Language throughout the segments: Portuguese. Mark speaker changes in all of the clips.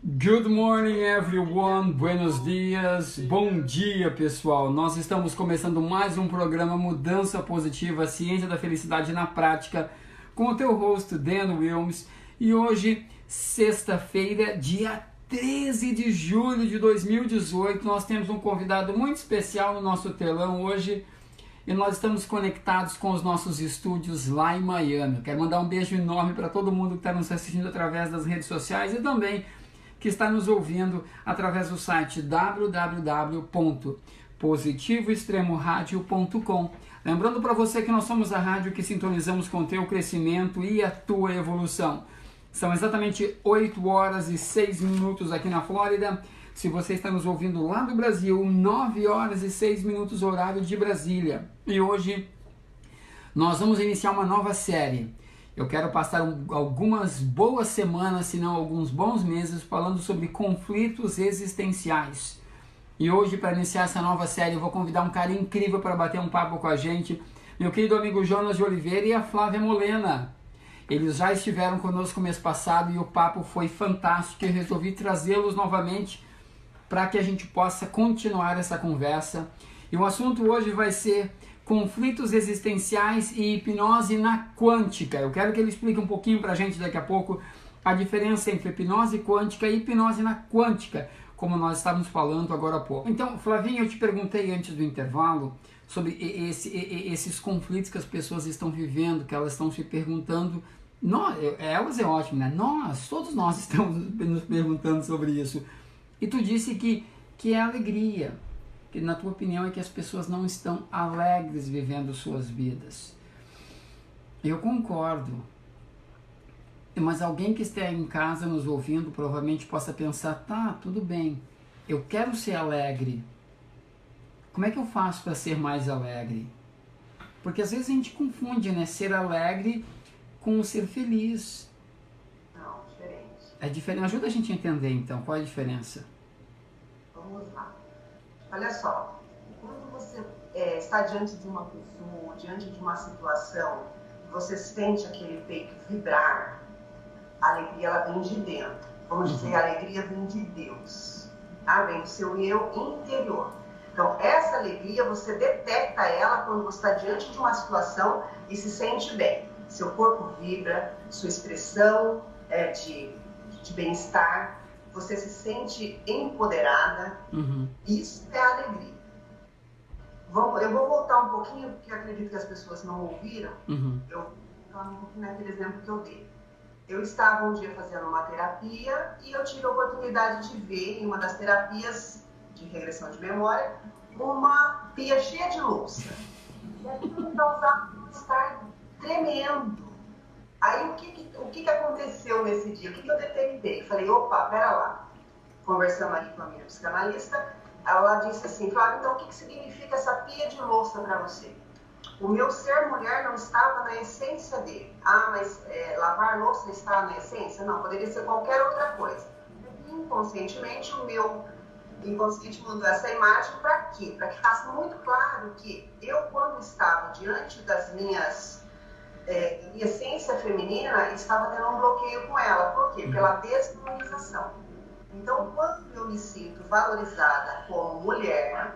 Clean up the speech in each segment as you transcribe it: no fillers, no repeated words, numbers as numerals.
Speaker 1: Good morning everyone, buenos dias, bom dia pessoal. Nós estamos começando mais um programa Mudança Positiva, Ciência da Felicidade na Prática, com o teu host Dan Wilms. E hoje, sexta-feira, dia 13 de julho de 2018, nós temos um convidado muito especial no nosso telão hoje. E nós estamos conectados com os nossos estúdios lá em Miami. Eu quero mandar um beijo enorme para todo mundo que está nos assistindo através das redes sociais e também que está nos ouvindo através do site www.positivoextremoradio.com. Lembrando para você que nós somos a rádio que sintonizamos com o teu crescimento e a tua evolução. São exatamente 8 horas e 6 minutos aqui na Flórida. Se você está nos ouvindo lá do Brasil, 9 horas e 6 minutos horário de Brasília. E hoje nós vamos iniciar uma nova série. Eu quero passar algumas boas semanas, se não alguns bons meses, falando sobre conflitos existenciais. E hoje, para iniciar essa nova série, eu vou convidar um cara incrível para bater um papo com a gente, meu querido amigo Jonas de Oliveira e a Flávia Molena. Eles já estiveram conosco mês passado e o papo foi fantástico e eu resolvi trazê-los novamente para que a gente possa continuar essa conversa. E o assunto hoje vai ser conflitos existenciais e hipnose na quântica. Eu quero que ele explique um pouquinho para a gente daqui a pouco a diferença entre hipnose quântica e hipnose na quântica, como nós estávamos falando agora há pouco. Então, Flavinha, eu te perguntei antes do intervalo sobre esses conflitos que as pessoas estão vivendo, que elas estão se perguntando. Elas é ótimo, né? Todos nós estamos nos perguntando sobre isso. E tu disse que é alegria, que na tua opinião é que as pessoas não estão alegres vivendo suas vidas. Eu concordo, mas alguém que esteja em casa nos ouvindo provavelmente possa pensar, tá, tudo bem, eu quero ser alegre, como é que eu faço para ser mais alegre? Porque às vezes a gente confunde, né, ser alegre com ser feliz.
Speaker 2: Não, diferente.
Speaker 1: É diferente. Ajuda a gente a entender então, qual é a diferença?
Speaker 2: Vamos lá. Olha só, quando você está diante de uma pessoa, diante de uma situação, você sente aquele peito vibrar, a alegria ela vem de dentro. Vamos dizer, a alegria vem de Deus, tá? Vem do seu eu interior. Então, essa alegria, você detecta ela quando você está diante de uma situação e se sente bem. Seu corpo vibra, sua expressão é de bem-estar, você se sente empoderada. Isso é alegria. Eu vou voltar um pouquinho, porque acredito que as pessoas não ouviram. Eu vou falar um pouquinho naquele exemplo que eu dei. Eu estava um dia fazendo uma terapia e eu tive a oportunidade de ver, em uma das terapias de regressão de memória, uma pia cheia de louça. E aquilo me causava um mal-estar tremendo. Aí o que aconteceu nesse dia? O que eu detectei? Falei, opa, pera lá. Conversando ali com a minha psicanalista, ela disse assim, Flávia, então o que significa essa pia de louça para você? O meu ser mulher não estava na essência dele. Ah, mas lavar louça está na essência? Não, poderia ser qualquer outra coisa. Inconscientemente, o meu inconsciente mandou essa imagem para quê? Para que ficasse muito claro que eu, quando estava diante das minha essência feminina, estava tendo um bloqueio com ela. Por quê? Pela desvalorização. Então, quando eu me sinto valorizada como mulher,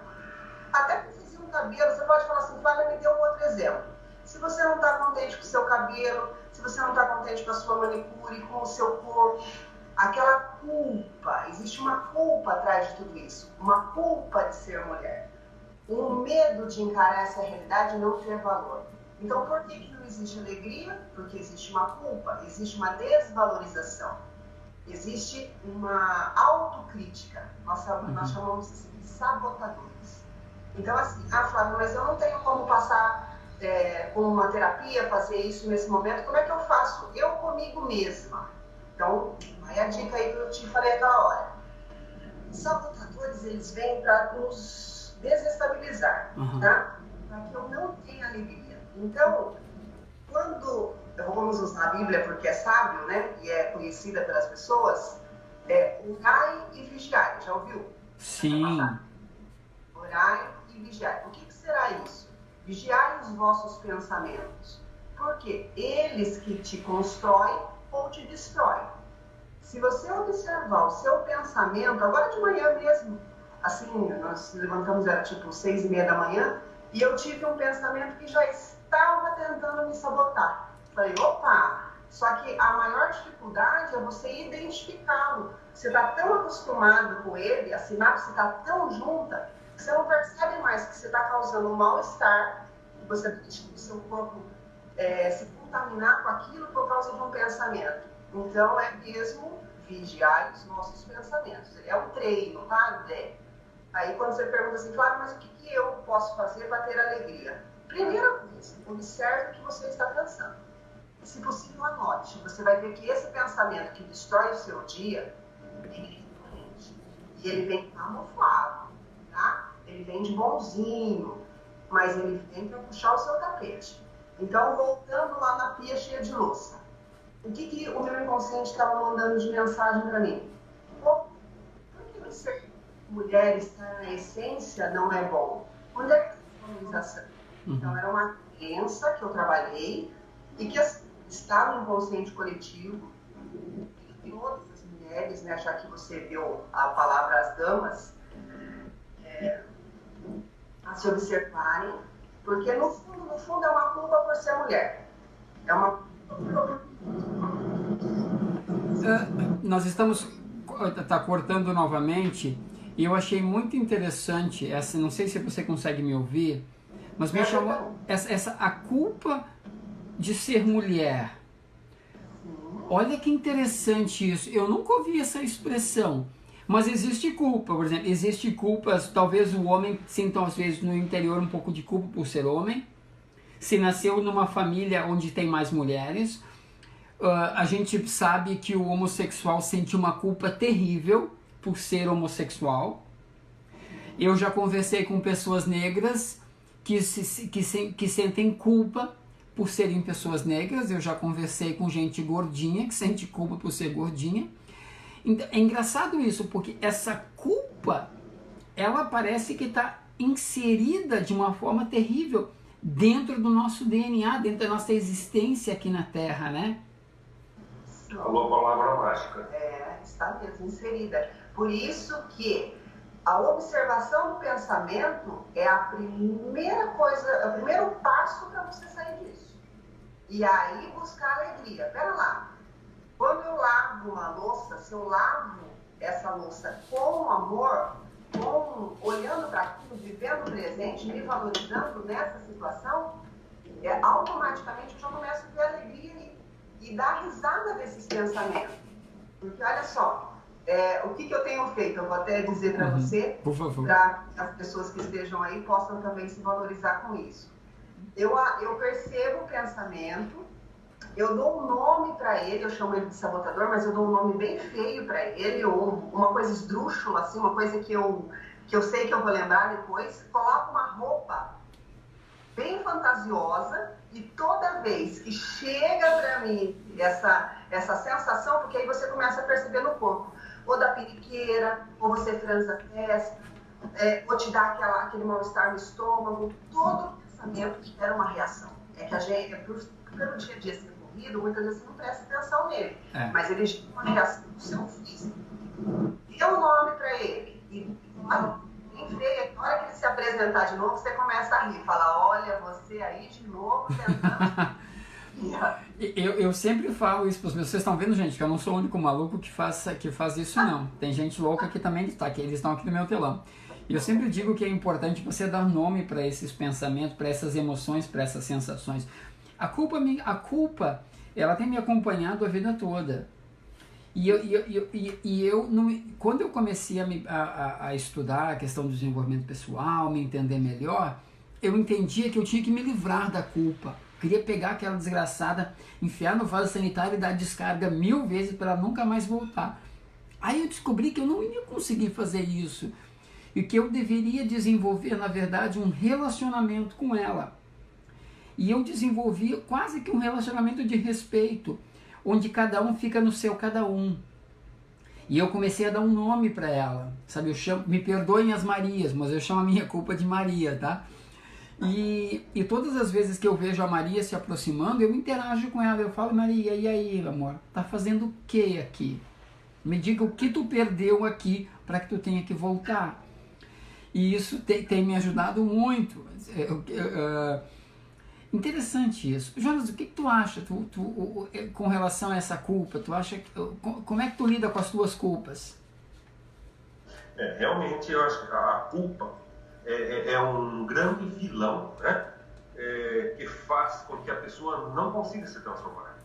Speaker 2: até por um cabelo, você pode falar assim, Flávia, me dê um outro exemplo. Se você não está contente com o seu cabelo, se você não está contente com a sua manicure, com o seu corpo, aquela culpa, existe uma culpa atrás de tudo isso, uma culpa de ser mulher, um medo de encarar essa realidade e não ter valor. Então, por que não existe alegria? Porque existe uma culpa, existe uma desvalorização, existe uma autocrítica. Nós chamamos isso de sabotadores. Então, assim, Flávia, mas eu não tenho como passar com uma terapia, fazer isso nesse momento. Como é que eu faço? Eu comigo mesma. Então, aí a dica aí que eu te falei aquela hora. Os sabotadores, eles vêm para nos desestabilizar, tá? Para que eu não tenha alegria. Então, vamos usar a Bíblia porque é sábio, né? E é conhecida pelas pessoas, orai e vigiai. Já ouviu?
Speaker 1: Sim.
Speaker 2: Orai e vigiai. O que será isso? Vigiai os vossos pensamentos. Porque eles que te constroem ou te destroem. Se você observar o seu pensamento, agora de manhã mesmo, assim, nós levantamos, era tipo 6:30 da manhã, e eu tive um pensamento que já estava tentando me sabotar. Falei, opa! Só que a maior dificuldade é você identificá-lo. Você está tão acostumado com ele, a sinapse está tão junta, que você não percebe mais que você está causando um mal-estar, que você deixa o seu corpo se contaminar com aquilo por causa de um pensamento. Então, é mesmo vigiar os nossos pensamentos. É um treino, tá, Dé? Aí, quando você pergunta assim, claro, mas o que eu posso fazer para ter alegria? Primeira coisa, observe o que você está pensando. Se possível, anote. Você vai ver que esse pensamento que destrói o seu dia, ele vem diferente. E ele vem camuflado, tá? Ele vem de bonzinho, mas ele vem para puxar o seu tapete. Então, voltando lá na pia cheia de louça. O que o meu inconsciente estava mandando de mensagem para mim? Por que ser mulher estar na essência não é bom? Onde é que está a valorização? Então, era uma crença que eu trabalhei e que está no inconsciente coletivo. E todas as mulheres, né, já que você deu a palavra às damas, a se observarem, porque no fundo é uma culpa por ser mulher. É uma culpa
Speaker 1: Nós estamos cortando novamente e eu achei muito interessante essa, não sei se você consegue me ouvir, mas me chamou a culpa de ser mulher. Olha que interessante isso. Eu nunca ouvi essa expressão. Mas existe culpa, por exemplo, existe culpas, talvez o homem sinta às vezes no interior um pouco de culpa por ser homem. Se nasceu numa família onde tem mais mulheres, a gente sabe que o homossexual sente uma culpa terrível por ser homossexual. Eu já conversei com pessoas negras que sentem culpa por serem pessoas negras. Eu já conversei com gente gordinha que sente culpa por ser gordinha. É engraçado isso, porque essa culpa, ela parece que está inserida de uma forma terrível dentro do nosso DNA, dentro da nossa existência aqui na Terra, né?
Speaker 3: Falou a palavra mágica.
Speaker 2: Está mesmo inserida. Por isso que a observação do pensamento é a primeira coisa, o primeiro passo para você sair disso. E aí buscar alegria. Pera lá. Quando eu lavo uma louça, se eu lavo essa louça com amor, olhando para aquilo, vivendo o presente, me valorizando nessa situação, automaticamente eu já começo a ter alegria e dar risada desses pensamentos. Porque olha só, o que eu tenho feito, eu vou até dizer para você, para que as pessoas que estejam aí possam também se valorizar com isso. Eu percebo o pensamento, eu dou um nome para ele, eu chamo ele de sabotador, mas eu dou um nome bem feio para ele, ou uma coisa esdrúxula, assim, uma coisa que eu sei que eu vou lembrar depois, coloco uma roupa bem fantasiosa e toda vez que chega para mim essa sensação, porque aí você começa a perceber no corpo, ou da periqueira, ou você franza a testa, ou te dá aquele mal-estar no estômago, todo pensamento gera uma reação. É que a gente, pelo dia a dia ser corrido, muitas vezes você não presta atenção nele, mas ele gera uma reação do seu físico. Dê um nome para ele, e na hora que ele se apresentar de novo, você começa a rir, fala, olha, você aí de novo tentando.
Speaker 1: Eu sempre falo isso para os meus. Vocês estão vendo, gente, que eu não sou o único maluco que faz isso, não. Tem gente louca que também está aqui, eles estão aqui no meu telão. E eu sempre digo que é importante você dar nome para esses pensamentos, para essas emoções, para essas sensações. A culpa, ela tem me acompanhado a vida toda. Quando eu comecei a estudar a questão do desenvolvimento pessoal, me entender melhor, eu entendia que eu tinha que me livrar da culpa. Queria pegar aquela desgraçada, enfiar no vaso sanitário e dar descarga 1000 vezes para ela nunca mais voltar. Aí eu descobri que eu não ia conseguir fazer isso. E que eu deveria desenvolver, na verdade, um relacionamento com ela. E eu desenvolvi quase que um relacionamento de respeito, onde cada um fica no seu cada um. E eu comecei a dar um nome para ela, sabe? Eu chamo, me perdoem as Marias, mas eu chamo a minha culpa de Maria, tá? E todas as vezes que eu vejo a Maria se aproximando, eu interajo com ela, eu falo, Maria, e aí, amor? Tá fazendo o que aqui? Me diga o que tu perdeu aqui para que tu tenha que voltar. E isso tem me ajudado muito. Interessante isso. Jonas, o que tu acha com relação a essa culpa? Tu acha como é que tu lida com as tuas culpas?
Speaker 3: Realmente, eu acho que a culpa é um grande vilão, né? Que faz com que a pessoa não consiga se transformar.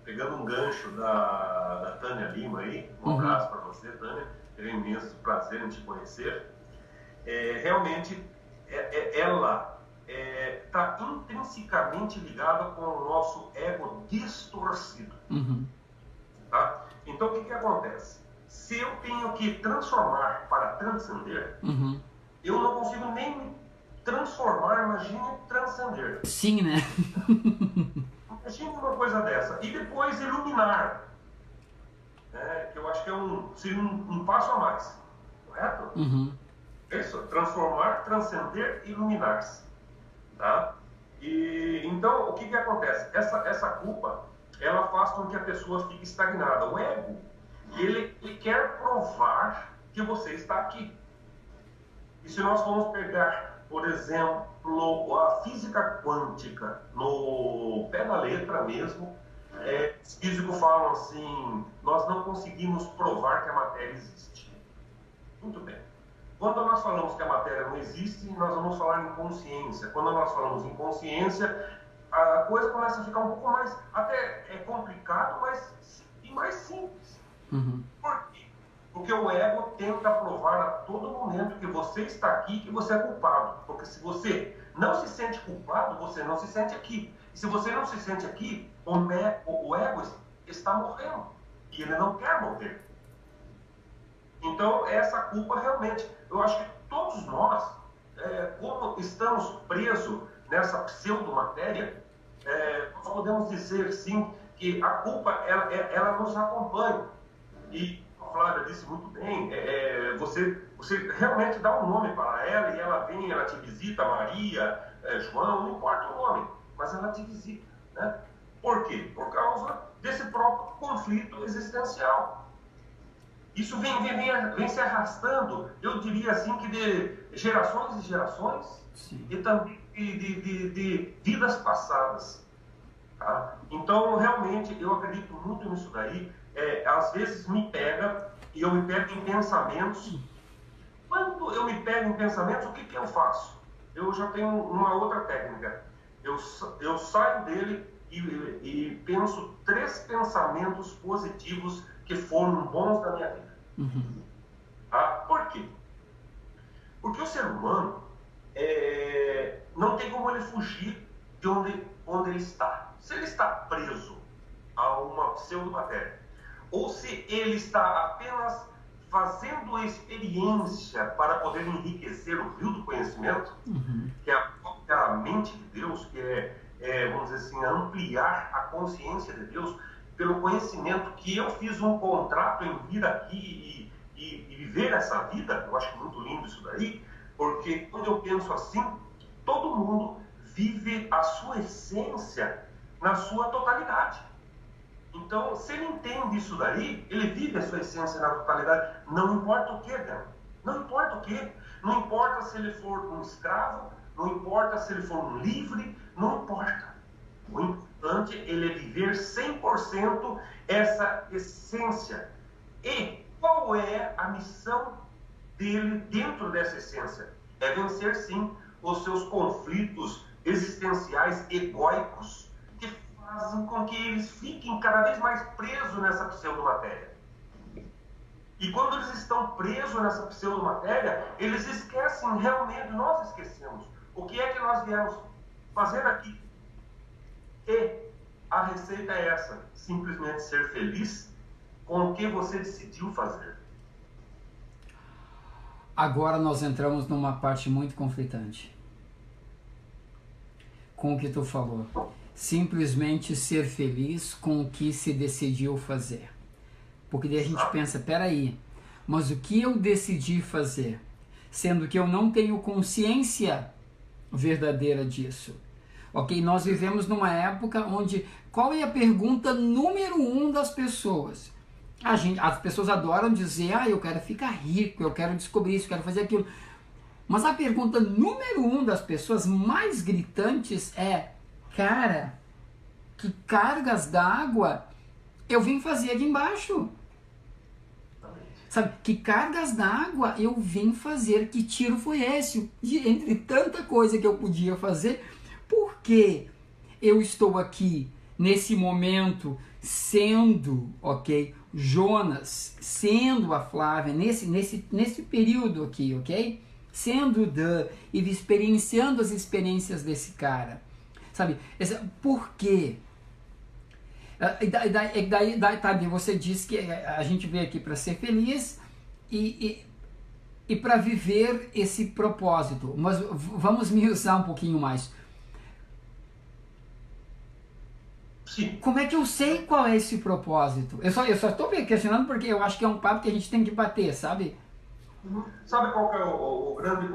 Speaker 3: Pegando um gancho da Tânia Lima aí, um abraço para você, Tânia, é um imenso prazer em te conhecer. Realmente, ela está intrinsecamente ligada com o nosso ego distorcido. Tá? Então, o que acontece? Se eu tenho que transformar para transcender, eu não consigo nem me transformar, imagine transcender.
Speaker 1: Sim, né?
Speaker 3: Imagine uma coisa dessa. E depois iluminar. Que eu acho que seria um passo a mais. Correto? Isso, transformar, transcender, iluminar-se. Tá? E, então, o que acontece? Essa culpa, ela faz com que a pessoa fique estagnada. O ego, ele quer provar que você está aqui. E se nós formos pegar, por exemplo, a física quântica, no pé da letra mesmo, os físicos falam assim, nós não conseguimos provar que a matéria existe. Muito bem. Quando nós falamos que a matéria não existe, nós vamos falar em consciência. Quando nós falamos em consciência, a coisa começa a ficar um pouco mais, até complicado, mas mais simples. Por quê? Porque o ego tenta provar a todo momento que você está aqui, que você é culpado. Porque se você não se sente culpado, você não se sente aqui. E se você não se sente aqui, o ego está morrendo. E ele não quer morrer. Então, essa culpa realmente, eu acho que todos nós, como estamos presos nessa pseudo-matéria, nós podemos dizer, sim, que a culpa, ela nos acompanha. E a Flávia disse muito bem, você realmente dá um nome para ela e ela vem, ela te visita, Maria, João, não importa o nome, mas ela te visita. Né? Por quê? Por causa desse próprio conflito existencial. Isso vem se arrastando, eu diria assim, que de gerações e gerações, sim, e também de vidas passadas. Tá? Então, realmente, eu acredito muito nisso daí. Às vezes me pega, e eu me pego em pensamentos. Quando eu me pego em pensamentos, o que eu faço? Eu já tenho uma outra técnica. Eu saio dele e penso 3 pensamentos positivos que foram bons da minha vida. Por quê? Porque o ser humano não tem como ele fugir de onde ele está. Se ele está preso a uma pseudo-matéria, ou se ele está apenas fazendo a experiência para poder enriquecer o rio do conhecimento, que é a própria mente de Deus, que vamos dizer assim, ampliar a consciência de Deus, pelo conhecimento que eu fiz um contrato em vir aqui e viver essa vida. Eu acho muito lindo isso daí, porque quando eu penso assim, todo mundo vive a sua essência na sua totalidade. Então, se ele entende isso daí, ele vive a sua essência na totalidade, não importa o que, né? Não importa o que. Não importa se ele for um escravo, não importa se ele for um livre, não importa. O importante é ele viver 100% essa essência. E qual é a missão dele dentro dessa essência? É vencer, sim, os seus conflitos existenciais egóicos, que fazem com que eles fiquem cada vez mais presos nessa pseudo-matéria. E quando eles estão presos nessa pseudo-matéria, eles esquecem realmente, nós esquecemos, o que é que nós viemos fazer aqui. E a receita é essa, simplesmente ser feliz com o que você decidiu fazer.
Speaker 1: Agora nós entramos numa parte muito conflitante. Com o que tu falou. Simplesmente ser feliz com o que se decidiu fazer. Porque daí a gente pensa, peraí, mas o que eu decidi fazer? Sendo que eu não tenho consciência verdadeira disso. Ok? Nós vivemos numa época onde, qual é a pergunta número 1 das pessoas? As pessoas adoram dizer, eu quero ficar rico, eu quero descobrir isso, eu quero fazer aquilo. Mas a pergunta número 1 das pessoas mais gritantes é, cara, que cargas d'água eu vim fazer aqui embaixo? Sabe, que cargas d'água eu vim fazer? Que tiro foi esse? Entre tanta coisa que eu podia fazer, por que eu estou aqui nesse momento sendo, ok, Jonas, sendo a Flávia, nesse período aqui, ok? Sendo Dan e experienciando as experiências desse cara, sabe? Por quê? Daí você diz que a gente veio aqui para ser feliz e para viver esse propósito. Mas vamos me usar um pouquinho mais.
Speaker 3: Sim.
Speaker 1: Como é que eu sei qual é esse propósito? Eu só estou questionando porque eu acho que é um papo que a gente tem que bater, sabe?
Speaker 3: Sabe qual que é o grande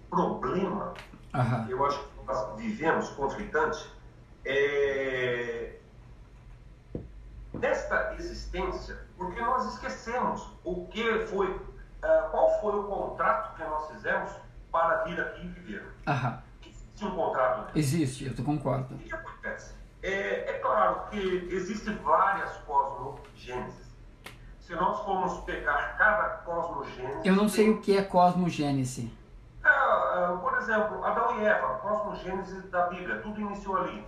Speaker 3: problema? Eu acho que nós vivemos conflitante nesta existência, porque nós esquecemos o que foi, qual foi o contrato que nós fizemos para vir aqui e viver. Existe um contrato, né?
Speaker 1: Existe, eu concordo.
Speaker 3: O que acontece? É claro que existem várias cosmogêneses. Se nós formos pegar cada cosmogênese...
Speaker 1: Eu não sei o que é cosmogênese.
Speaker 3: Por exemplo, Adão e Eva, cosmogênese da Bíblia, tudo iniciou ali.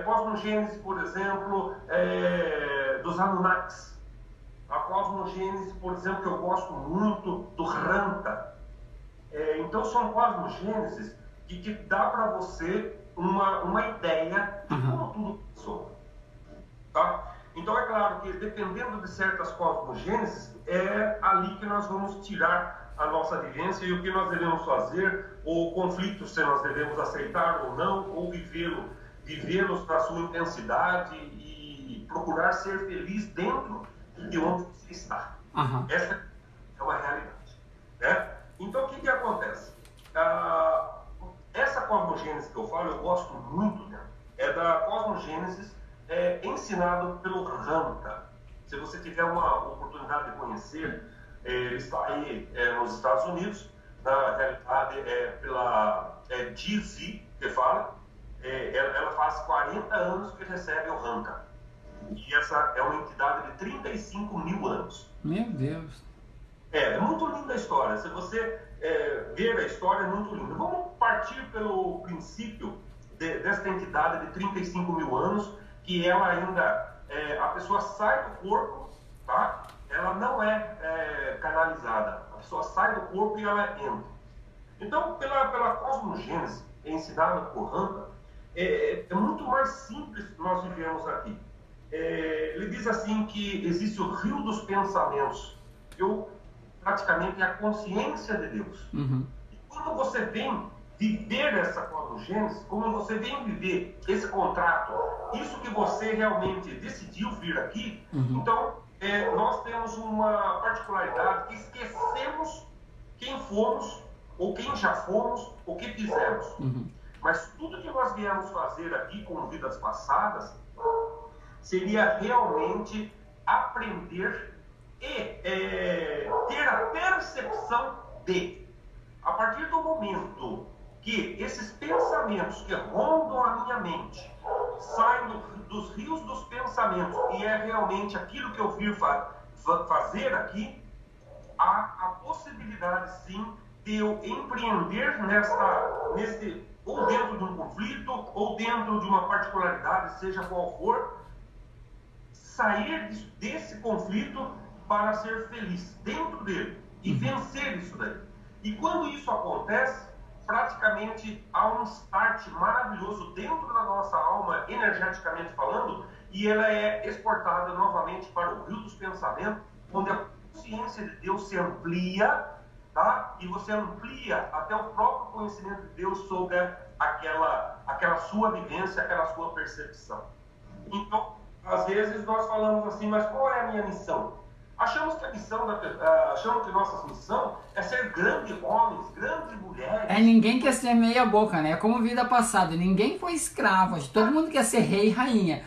Speaker 3: Cosmogênese, por exemplo, dos Anunnakis. A cosmogênese, por exemplo, que eu gosto muito, do Ranta. Então são cosmogêneses que dá para você uma ideia de como tudo começou. Tá? Então é claro que dependendo de certas cosmogêneses, é ali que nós vamos tirar a nossa vivência e o que nós devemos fazer, ou conflitos se nós devemos aceitar ou não, ou vivê-los na sua intensidade e procurar ser feliz dentro de onde você está. Essa é uma realidade. Né? Então o que acontece? Essa cosmogênese que eu falo, eu gosto muito dela. É da cosmogênese ensinado pelo Ranta. Se você tiver uma oportunidade de conhecer, ele está aí nos Estados Unidos, na realidade pela GZ, que fala, ela faz 40 anos que recebe o Ranta. E essa é uma entidade de 35 mil anos.
Speaker 1: Meu Deus!
Speaker 3: É muito linda a história. Se você ver a história, é muito linda. Vamos partir pelo princípio desta entidade de 35 mil anos, que ela ainda, a pessoa sai do corpo, tá? Ela não é canalizada. A pessoa sai do corpo e ela entra. Então, pela cosmogênese ensinada por Ranta, é muito mais simples que nós vivemos aqui. Ele diz assim que existe o rio dos pensamentos. Praticamente é a consciência de Deus. E quando você vem viver essa cosmogênese, como você vem viver esse contrato, isso que você realmente decidiu vir aqui, então nós temos uma particularidade que esquecemos quem fomos, ou quem já fomos, ou que fizemos. Mas tudo que nós viemos fazer aqui com vidas passadas seria realmente aprender e ter a percepção de, a partir do momento que esses pensamentos que rondam a minha mente saem dos rios dos pensamentos e é realmente aquilo que eu vim fazer aqui, há a possibilidade sim de eu empreender ou dentro de um conflito ou dentro de uma particularidade, seja qual for, sair desse conflito para ser feliz dentro dele e vencer isso daí. E quando isso acontece, praticamente há um start maravilhoso dentro da nossa alma, energeticamente falando, e ela é exportada novamente para o rio dos pensamentos, onde a consciência de Deus se amplia, tá? E você amplia até o próprio conhecimento de Deus sobre aquela sua vivência, aquela sua percepção. Então, às vezes nós falamos assim, mas qual é a minha missão? Achamos que nossa missão é ser grandes homens, grandes mulheres.
Speaker 1: Ninguém quer ser meia boca, né? É como vida passada. Ninguém foi escravo. Todo mundo quer ser rei e rainha.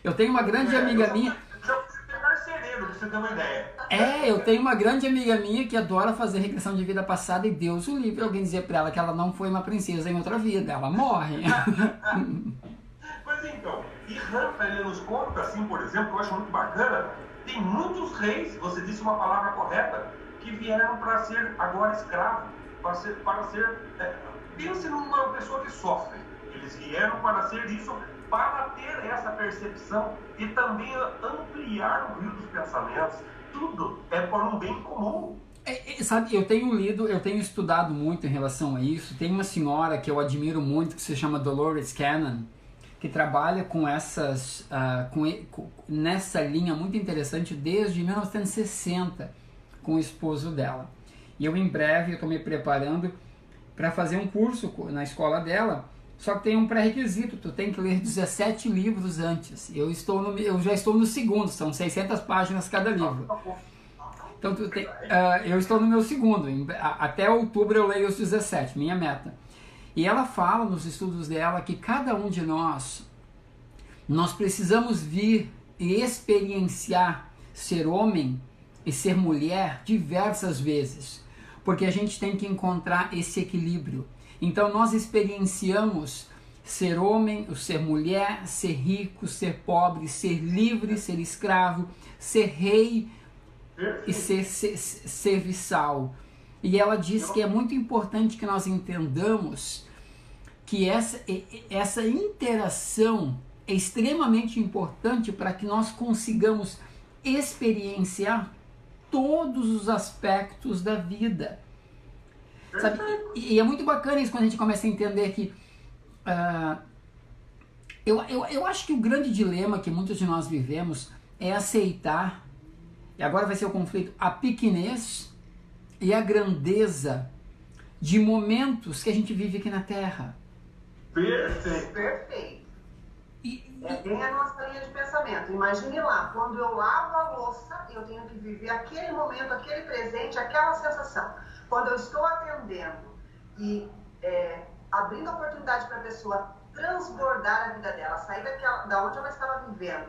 Speaker 1: Eu tenho uma grande amiga minha.
Speaker 3: Eu você ter uma ideia.
Speaker 1: Eu tenho uma grande amiga minha que adora fazer regressão de vida passada e Deus o livre alguém dizer pra ela que ela não foi uma princesa em outra vida, ela morre.
Speaker 3: Pois então, e Rampa, ele nos conta, assim, por exemplo, eu acho muito bacana, tem muitos reis, você disse uma palavra correta, que vieram para ser agora escravo, pense numa pessoa que sofre, eles vieram para ser isso, para ter essa percepção e também ampliar o rio dos pensamentos, tudo é por um bem comum.
Speaker 1: Sabe, eu tenho estudado muito em relação a isso. Tem uma senhora que eu admiro muito que se chama Dolores Cannon, que trabalha com essas nessa linha muito interessante desde 1960 com o esposo dela. E eu em breve estou me preparando para fazer um curso na escola dela, só que tem um pré-requisito, tu tem que ler 17 livros antes. Eu já estou no segundo, são 600 páginas cada livro. Então eu estou no meu segundo, até outubro eu leio os 17, minha meta. E ela fala nos estudos dela que cada um de nós precisamos vir e experienciar ser homem e ser mulher diversas vezes, porque a gente tem que encontrar esse equilíbrio. Então nós experienciamos ser homem, ser mulher, ser rico, ser pobre, ser livre, ser escravo, ser rei e ser serviçal. E ela diz que é muito importante que nós entendamos que essa interação é extremamente importante para que nós consigamos experienciar todos os aspectos da vida. Sabe? E é muito bacana isso quando a gente começa a entender que eu acho que o grande dilema que muitos de nós vivemos é aceitar, e agora vai ser o conflito, a pequenez e a grandeza de momentos que a gente vive aqui na Terra.
Speaker 2: Perfeito. É bem a nossa linha de pensamento. Imagine lá, quando eu lavo a louça, eu tenho que viver aquele momento, aquele presente, aquela sensação. Quando eu estou atendendo e abrindo a oportunidade para a pessoa transbordar a vida dela, sair da onde ela estava vivendo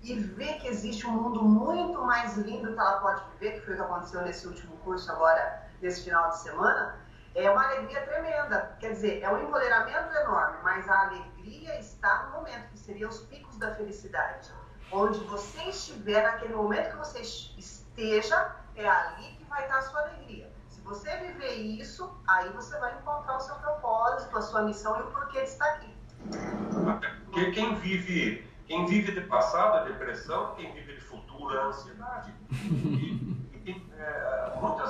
Speaker 2: e ver que existe um mundo muito mais lindo que ela pode viver, que foi o que aconteceu nesse último curso agora, nesse final de semana, é uma alegria tremenda. Quer dizer, é um empoderamento enorme, mas a alegria está no momento, que seria os picos da felicidade. Onde você estiver, naquele momento que você esteja, é ali que vai estar a sua alegria. Se você viver isso, aí você vai encontrar o seu propósito, a sua missão e o porquê de estar aqui.
Speaker 3: Porque quem vive de passado é depressão, quem vive de futuro é ansiedade.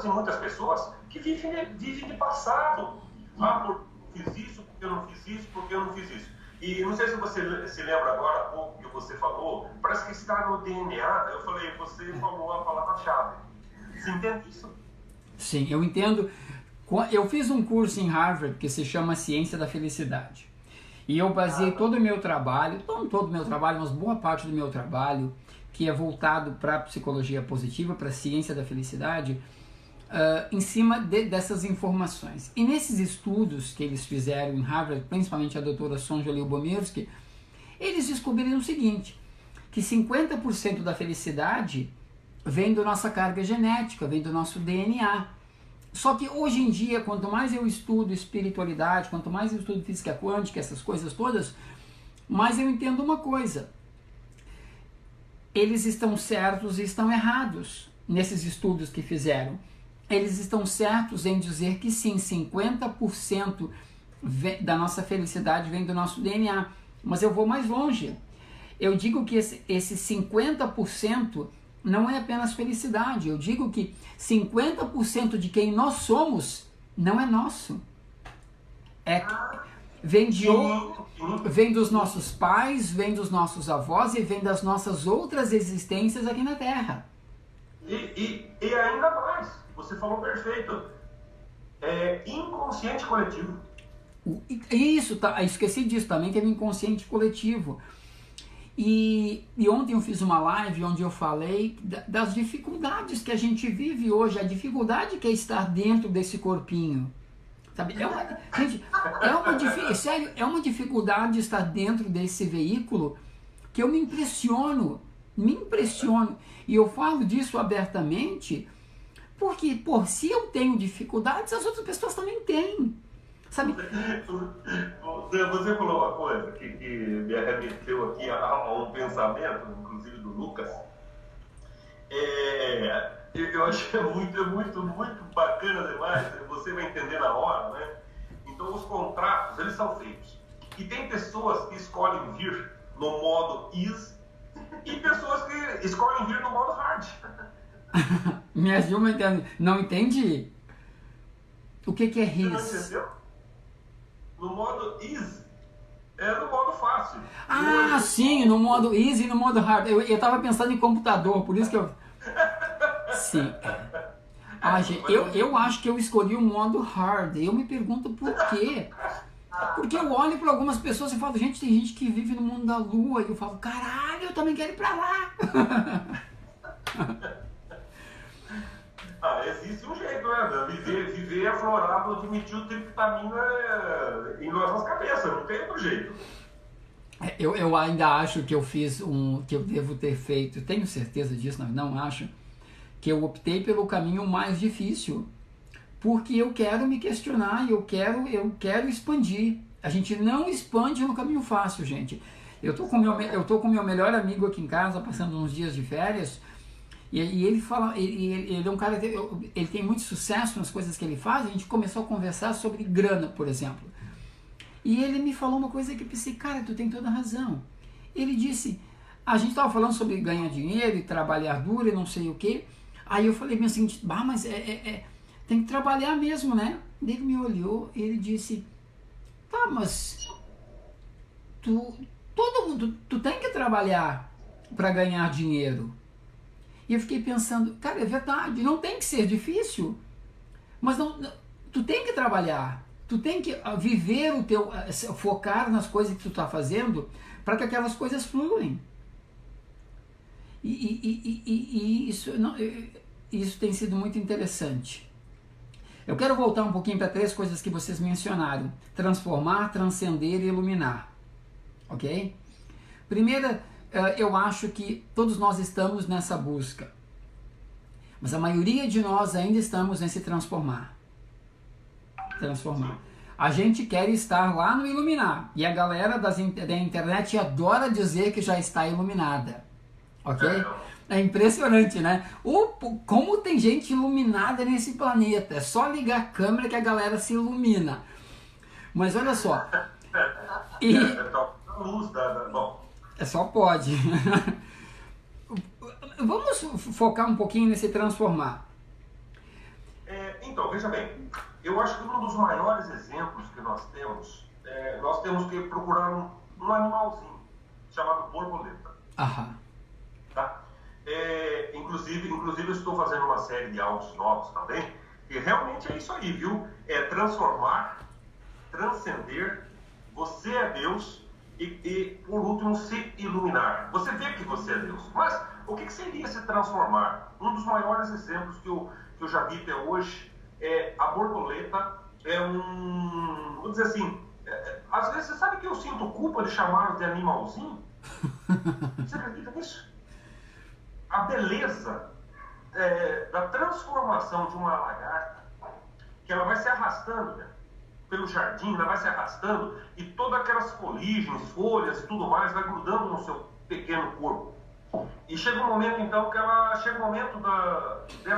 Speaker 3: Muitas pessoas que vivem de passado. Porque eu fiz isso, porque eu não fiz isso, porque eu não fiz isso. E não sei se você se lembra agora, há pouco que você falou, parece que está no DNA. Eu falei, você falou a palavra-chave. Você entende isso?
Speaker 1: Sim, eu entendo. Eu fiz um curso em Harvard que se chama Ciência da Felicidade. E eu baseei todo o meu trabalho, não todo o meu trabalho, mas boa parte do meu trabalho, que é voltado para a psicologia positiva, para a ciência da felicidade, em cima dessas informações. E nesses estudos que eles fizeram em Harvard, principalmente a doutora Sonja Lyubomirsky, eles descobriram o seguinte, que 50% da felicidade vem da nossa carga genética, vem do nosso DNA. Só que hoje em dia, quanto mais eu estudo espiritualidade, quanto mais eu estudo física quântica, essas coisas todas, mais eu entendo uma coisa. Eles estão certos e estão errados nesses estudos que fizeram. Eles estão certos em dizer que sim, 50% da nossa felicidade vem do nosso DNA. Mas eu vou mais longe. Eu digo que esse 50% não é apenas felicidade. Eu digo que 50% de quem nós somos não é nosso. Vem dos nossos pais, vem dos nossos avós e vem das nossas outras existências aqui na Terra.
Speaker 3: E ainda mais, você falou perfeito, é inconsciente coletivo.
Speaker 1: Isso, tá, esqueci disso também, teve inconsciente coletivo. E ontem eu fiz uma live onde eu falei das dificuldades que a gente vive hoje, a dificuldade que é estar dentro desse corpinho. Sabe? Sério, é uma dificuldade estar dentro desse veículo que eu me impressiono me impressiono. E eu falo disso abertamente porque, pô, se eu tenho dificuldades, as outras pessoas também têm. Sabe?
Speaker 3: Você falou uma coisa que me arremeteu aqui a um pensamento, inclusive do Lucas. Eu achei muito bacana demais, você vai entender na hora, né? Então os contratos, eles são feitos. E tem pessoas que escolhem vir no modo is e pessoas que escolhem vir no modo hard.
Speaker 1: Me ajuda a entender. Não entendi. O que é his?
Speaker 3: Você não entendeu? No modo is é no modo fácil.
Speaker 1: Ah, sim, no modo easy e no modo hard. Eu tava pensando em computador, por isso que eu... Sim. Ah, gente, eu acho que eu escolhi o modo hard. Eu me pergunto por quê. Porque eu olho para algumas pessoas e falo, gente, tem gente que vive no mundo da lua. E eu falo, caralho, eu também quero ir para lá.
Speaker 3: Existe um jeito, né? Viver aflorado de metiltriptamina em nossas cabeças, não tem outro jeito.
Speaker 1: Eu ainda acho que eu fiz que eu devo ter feito, tenho certeza disso, não acho, que eu optei pelo caminho mais difícil, porque eu quero me questionar e eu quero expandir. A gente não expande no caminho fácil, gente. Eu tô com meu melhor amigo aqui em casa, passando uns dias de férias, e ele fala, ele é um cara, ele tem muito sucesso nas coisas que ele faz. A gente começou a conversar sobre grana, por exemplo. E ele me falou uma coisa que eu pensei, cara, tu tem toda a razão. Ele disse, a gente estava falando sobre ganhar dinheiro e trabalhar duro e não sei o quê. Aí eu falei assim, mas tem que trabalhar mesmo, né? Ele me olhou e ele disse, tá, mas todo mundo, tu tem que trabalhar para ganhar dinheiro. E eu fiquei pensando, cara, é verdade, não tem que ser difícil, mas tu tem que trabalhar, tu tem que viver focar nas coisas que tu está fazendo para que aquelas coisas fluem. E isso tem sido muito interessante. Eu quero voltar um pouquinho para 3 coisas que vocês mencionaram: transformar, transcender e iluminar. Ok? Primeira, eu acho que todos nós estamos nessa busca, mas a maioria de nós ainda estamos nesse transformar. A gente quer estar lá no iluminar, e a galera da internet adora dizer que já está iluminada. Ok? É impressionante, né? Como tem gente iluminada nesse planeta. É só ligar a câmera que a galera se ilumina. Mas olha só. Só pode. Vamos focar um pouquinho nesse transformar.
Speaker 3: Então, veja bem. Eu acho que um dos maiores exemplos que nós temos que procurar um animalzinho chamado borboleta.
Speaker 1: Aham.
Speaker 3: Tá? Inclusive eu estou fazendo uma série de áudios novos também, e realmente é isso aí, viu? É transformar, transcender, você é Deus e por último, se iluminar. Você vê que você é Deus, mas o que seria se transformar? Um dos maiores exemplos que eu já vi até hoje é a borboleta. Vou dizer assim, às vezes você sabe que eu sinto culpa de chamar de animalzinho? Você acredita nisso? A beleza da transformação de uma lagarta, que ela vai se arrastando, né, pelo jardim, ela vai se arrastando e todas aquelas foligens, folhas e tudo mais vai grudando no seu pequeno corpo. E chega um momento, então, dela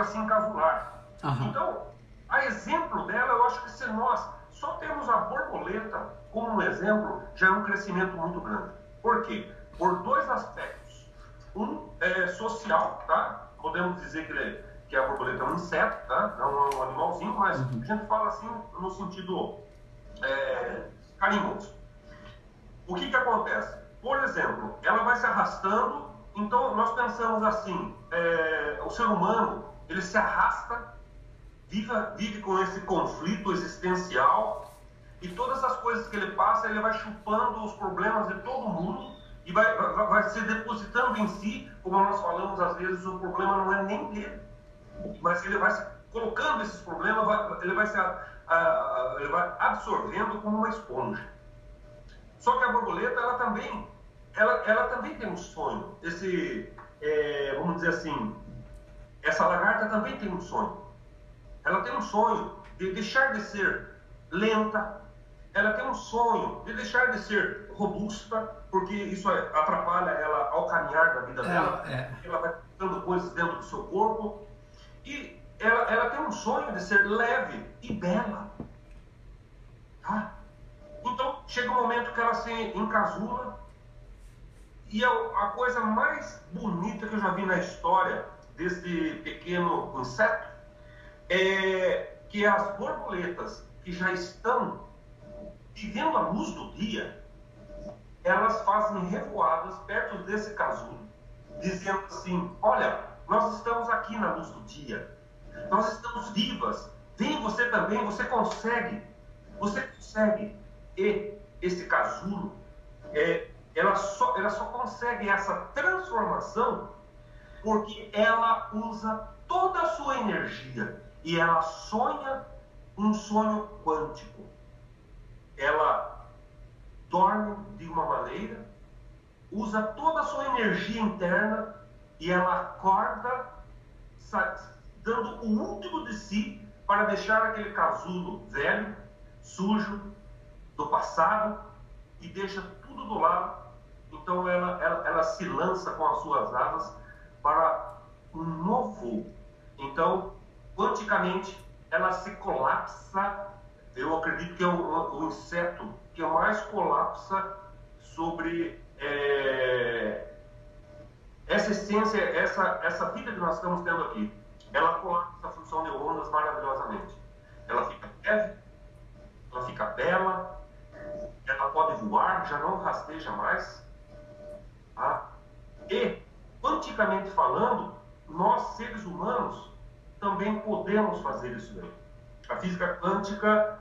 Speaker 3: se encasular. Uhum. Então, a exemplo dela, eu acho que se nós só temos a borboleta como um exemplo, já é um crescimento muito grande. Por quê? Por 2 aspectos. Um é social, tá? Podemos dizer que a borboleta é um inseto, tá? Não é um animalzinho, mas a gente fala assim no sentido carinhoso. O que acontece? Por exemplo, ela vai se arrastando, então nós pensamos assim, o ser humano, ele se arrasta, vive com esse conflito existencial, e todas as coisas que ele passa, ele vai chupando os problemas de todo mundo, e vai se depositando em si, como nós falamos às vezes, o problema não é nem dele, mas ele vai se colocando esses problemas, ele vai absorvendo como uma esponja. Só que a borboleta, ela também ela também tem um sonho. Vamos dizer assim, essa lagarta também tem um sonho. Ela tem um sonho de deixar de ser lenta. Ela tem um sonho de deixar de ser robusta, porque isso atrapalha ela ao caminhar da vida dela. Ela vai ficando coisas dentro do seu corpo. E ela tem um sonho de ser leve e bela. Tá? Então, chega um momento que ela se encasula. E a coisa mais bonita que eu já vi na história desse pequeno inseto é que as borboletas que já estão vivendo a luz do dia, elas fazem revoadas perto desse casulo, dizendo assim: olha, nós estamos aqui na luz do dia, nós estamos vivas, vem você também, você consegue. E esse casulo, ela só consegue essa transformação porque ela usa toda a sua energia e ela sonha um sonho quântico. Ela dorme de uma maneira, usa toda a sua energia interna e ela acorda dando o último de si para deixar aquele casulo velho, sujo, do passado, e deixa tudo do lado. Então ela se lança com as suas asas para um novo voo. Então, quanticamente, ela se colapsa. Eu acredito que é o inseto que mais colapsa sobre essa essência, essa vida que nós estamos tendo aqui. Ela colapsa a função de ondas maravilhosamente. Ela fica leve, ela fica bela, ela pode voar, já não rasteja mais. Tá? E, quanticamente falando, nós, seres humanos, também podemos fazer isso daí. A física quântica,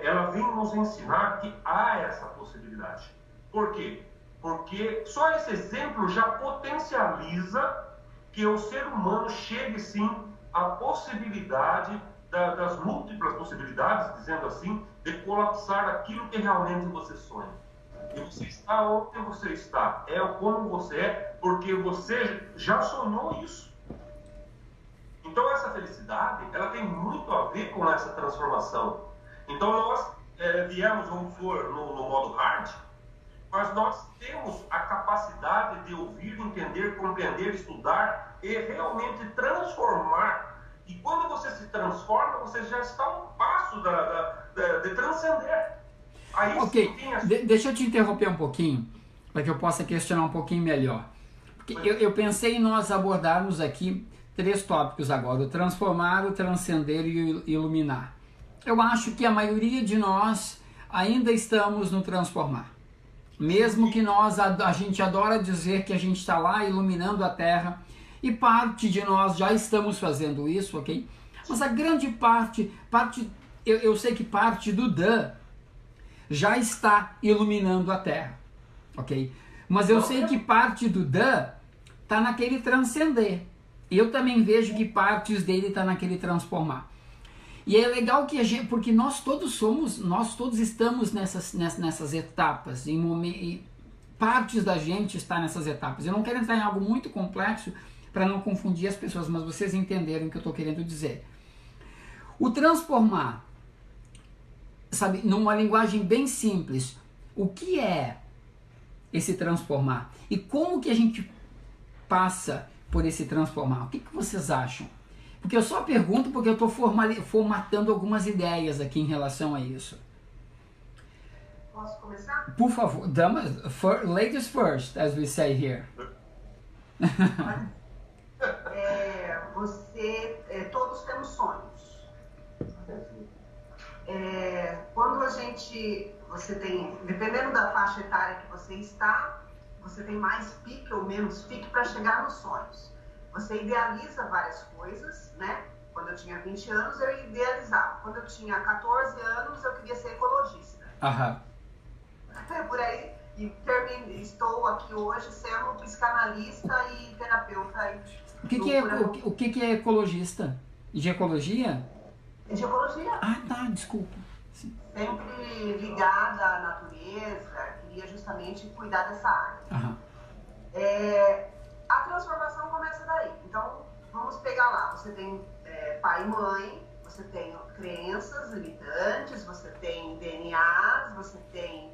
Speaker 3: ela vem nos ensinar que há essa possibilidade. Por quê? Porque só esse exemplo já potencializa que o ser humano chegue, sim, à possibilidade, das múltiplas possibilidades, dizendo assim, de colapsar aquilo que realmente você sonha. E você está onde você está, é como você é, porque você já sonhou isso. Então essa felicidade, ela tem muito a ver com essa transformação. Então nós viemos, vamos for, no modo hard, mas nós temos a capacidade de ouvir, entender, compreender, estudar e realmente transformar. E quando você se transforma, você já está a um passo de transcender. Aí,
Speaker 1: ok, deixa eu te interromper um pouquinho, para que eu possa questionar um pouquinho melhor. Porque eu pensei em nós abordarmos aqui 3 tópicos agora: o transformar, o transcender e o iluminar. Eu acho que a maioria de nós ainda estamos no transformar. Mesmo que a gente adora dizer que a gente está lá iluminando a Terra, e parte de nós já estamos fazendo isso, ok? Mas a grande parte eu sei que parte do Dan já está iluminando a Terra, ok? Mas eu sei que parte do Dan está naquele transcender. Eu também vejo que partes dele está naquele transformar. E é legal que porque nós todos estamos nessas etapas, partes da gente está nessas etapas. Eu não quero entrar em algo muito complexo para não confundir as pessoas, mas vocês entenderam o que eu estou querendo dizer. O transformar, sabe, numa linguagem bem simples, o que é esse transformar? E como que a gente passa por esse transformar? O que vocês acham? Porque eu só pergunto porque eu estou formatando algumas ideias aqui em relação a isso.
Speaker 2: Posso começar?
Speaker 1: Por favor, ladies first, as we say here.
Speaker 2: Todos temos sonhos. Quando você tem, dependendo da faixa etária que você está, você tem mais pique ou menos pique para chegar nos sonhos. Você idealiza várias coisas, né? Quando eu tinha 20 anos, eu idealizava. Quando eu tinha 14 anos, eu queria ser ecologista.
Speaker 1: Aham.
Speaker 2: Por aí, estou aqui hoje sendo psicanalista e terapeuta.
Speaker 1: O que é ecologista? De ecologia?
Speaker 2: De ecologia.
Speaker 1: Ah, tá, desculpa.
Speaker 2: Sim. Sempre ligada à natureza, queria justamente cuidar dessa área.
Speaker 1: Uhum.
Speaker 2: A transformação começa daí. Então, vamos pegar lá. Você tem pai e mãe, você tem crenças limitantes, você tem DNAs, você tem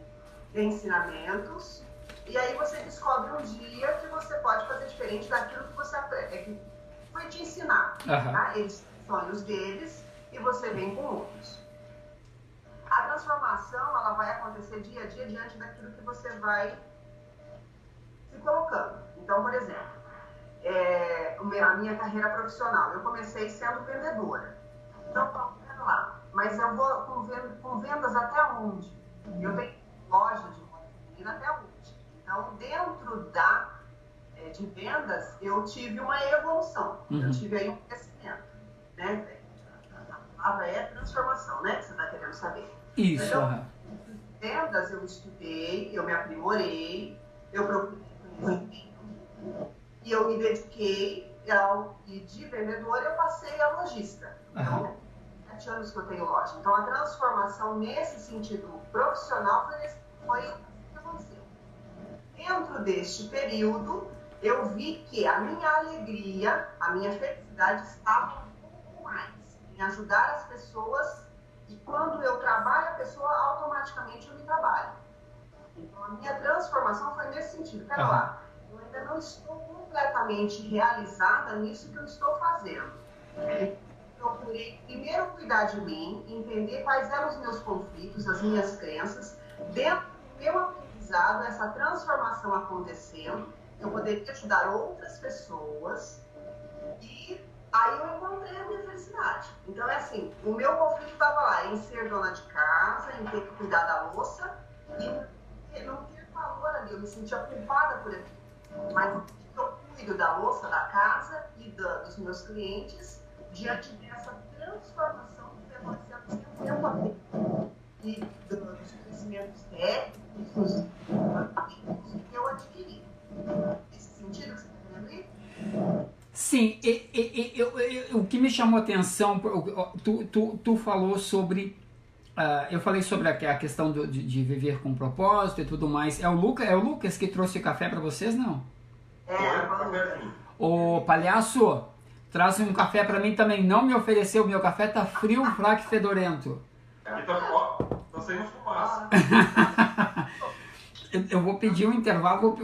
Speaker 2: ensinamentos, e aí você descobre um dia que você pode fazer diferente daquilo que você que foi te ensinar.
Speaker 1: Uhum.
Speaker 2: Tá? Eles sonhos deles e você vem com outros. A transformação, ela vai acontecer dia a dia diante daquilo que você vai se colocando. Então, por exemplo, a minha carreira profissional, eu comecei sendo vendedora. Então, pera lá, mas eu vou com vendas até onde? Eu tenho loja de moda feminina até onde? Então, dentro de vendas, eu tive uma evolução.
Speaker 1: Uhum.
Speaker 2: Eu tive aí um crescimento, né? A palavra é transformação, né? Que você está querendo saber.
Speaker 1: Isso.
Speaker 2: Então, vendas, eu estudei, eu me aprimorei, eu procurei conhecimento e eu me dediquei e de vendedora eu passei a lojista. Então, 7 anos que eu tenho loja. Então, a transformação nesse sentido profissional foi o que aconteceu. Dentro deste período, eu vi que a minha alegria, a minha felicidade estava um pouco mais em ajudar as pessoas, e quando eu trabalho a pessoa, automaticamente eu me trabalho. Então, a minha transformação foi nesse sentido. Pera lá, eu ainda não estou completamente realizada nisso que eu estou fazendo. Procurei primeiro cuidar de mim, entender quais eram os meus conflitos, as minhas crenças, dentro do meu aprendizado, essa transformação acontecendo, eu poderia ajudar outras pessoas, e aí eu encontrei a minha felicidade. Então é assim, o meu conflito estava lá em ser dona de casa, em ter que cuidar da louça, e não ter valor ali, eu me sentia culpada por aquilo. Mas eu cuido da louça, da casa e dos meus clientes, diante dessa transformação que foi acontecendo no tempo a tempo, e dos conhecimentos técnicos que eu adquiri. Nesse sentido que você está querendo ir?
Speaker 1: Sim, o que me chamou a atenção, tu falou sobre, eu falei sobre a questão de viver com propósito e tudo mais. É o Lucas que trouxe o café para vocês, não? Ô, palhaço, traz um café para mim também. Não me ofereceu, meu café tá frio, fraco e fedorento.
Speaker 3: Aqui tá saindo fumaça.
Speaker 1: Eu vou pedir um intervalo,